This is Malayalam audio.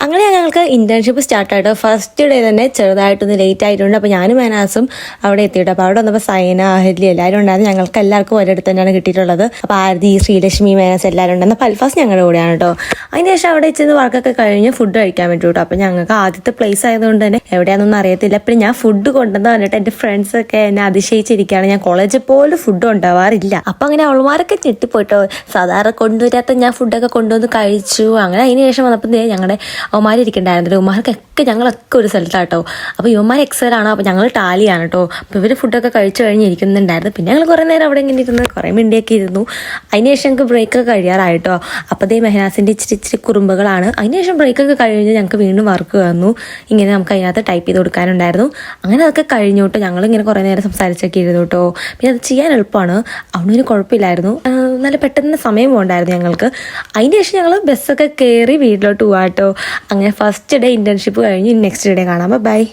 അങ്ങനെ ഞങ്ങൾക്ക് ഇന്റേൺഷിപ്പ് സ്റ്റാർട്ടായിട്ട് ഫസ്റ്റ് ഡേ തന്നെ ചെറുതായിട്ടൊന്ന് ലേറ്റ് ആയിട്ടുണ്ട്. അപ്പോൾ ഞാനും മേനാസും അവിടെ എത്തിയിട്ട് അപ്പോൾ അവിടെ വന്നപ്പോൾ സൈന അഹലി എല്ലാവരും ഉണ്ടായിരുന്നു. ഞങ്ങൾക്ക് എല്ലാവർക്കും ഒരിടത്ത് തന്നെയാണ് കിട്ടിയിട്ടുള്ളത്. അപ്പോൾ ആരതി, ശ്രീലക്ഷ്മി, മേനാസ് എല്ലാവരും ഉണ്ടായിരുന്നു. അപ്പോൾ അൽഫാസ് ഞങ്ങളുടെ കൂടെയാണ് കേട്ടോ. അതിന് ശേഷം അവിടെ ചെന്ന് വർക്കൊക്കെ കഴിഞ്ഞ് ഫുഡ് കഴിക്കാൻ വേണ്ടി കേട്ടോ. അപ്പോൾ ഞങ്ങൾക്ക് ആദ്യത്തെ പ്ലേസ് ആയതുകൊണ്ട് തന്നെ എവിടെയാണെന്നൊന്നും അറിയത്തില്ല. പിന്നെ ഞാൻ ഫുഡ് കൊണ്ടുവന്ന് പറഞ്ഞിട്ട് എൻ്റെ ഫ്രണ്ട്സൊക്കെ എന്നെ അതിശയിച്ചിരിക്കുകയാണ്. ഞാൻ കോളേജിൽ പോലും ഫുഡ് കൊണ്ടുപോകാറില്ല. അപ്പം അങ്ങനെ അവൾമാരൊക്കെ ഞെട്ടിപ്പോയിട്ടോ. സാധാരണ കൊണ്ടുവരാത്ത ഞാൻ ഫുഡൊക്കെ കൊണ്ടുവന്ന് കഴിച്ചു. അങ്ങനെ അതിന് ശേഷം വന്നപ്പോൾ ഞങ്ങളുടെ അവന്മാരിയ്ക്കുണ്ടായിരുന്നല്ലോ. ഉമ്മാർക്കൊക്കെ ഞങ്ങളൊക്കെ ഒരു സ്ഥലത്താട്ടോ. അപ്പോൾ ഇവന്മാർ എക്സലാണ്, അപ്പോൾ ഞങ്ങൾ ടാലിയാണ് കേട്ടോ. അപ്പോൾ ഇവർ ഫുഡൊക്കെ കഴിച്ചു കഴിഞ്ഞിരിക്കുന്നുണ്ടായിരുന്നു. പിന്നെ ഞങ്ങൾ കുറേ നേരം അവിടെ ഇങ്ങനെ ഇരുന്ന് കുറേ മിണ്ടിയൊക്കെ ഇരുന്നു. അതിനുശേഷം ഞങ്ങൾക്ക് ബ്രേക്കൊക്കെ കഴിയാറായിട്ടോ. അപ്പോൾ മെഹനാസിൻ്റെ ഇച്ചിരി കുറുമ്പുകളാണ്. അതിനുശേഷം ബ്രേക്കൊക്കെ കഴിഞ്ഞ് ഞങ്ങൾക്ക് വീണ്ടും വർക്ക് വന്നു. ഇങ്ങനെ നമുക്ക് അതിനകത്ത് ടൈപ്പ് ചെയ്ത് കൊടുക്കാനുണ്ടായിരുന്നു. അങ്ങനെ അതൊക്കെ കഴിഞ്ഞു കേട്ടോ. ഞങ്ങളിങ്ങനെ കുറേ നേരം സംസാരിച്ചൊക്കെ ഇരുന്നു കേട്ടോ. പിന്നെ അത് ചെയ്യാൻ എളുപ്പമാണ്, അവനൊരു കുഴപ്പമില്ലായിരുന്നു. നല്ല പെട്ടെന്ന് സമയം പോകണ്ടായിരുന്നു ഞങ്ങൾക്ക്. അതിന് ശേഷം ഞങ്ങൾ ബസ്സൊക്കെ കയറി വീട്ടിലോട്ട് പോകാട്ടോ. അങ്ങനെ ഫസ്റ്റ് ഡേ ഇന്റേൺഷിപ്പ് കഴിഞ്ഞ് നെക്സ്റ്റ് ഡേ കാണാം. ബൈ.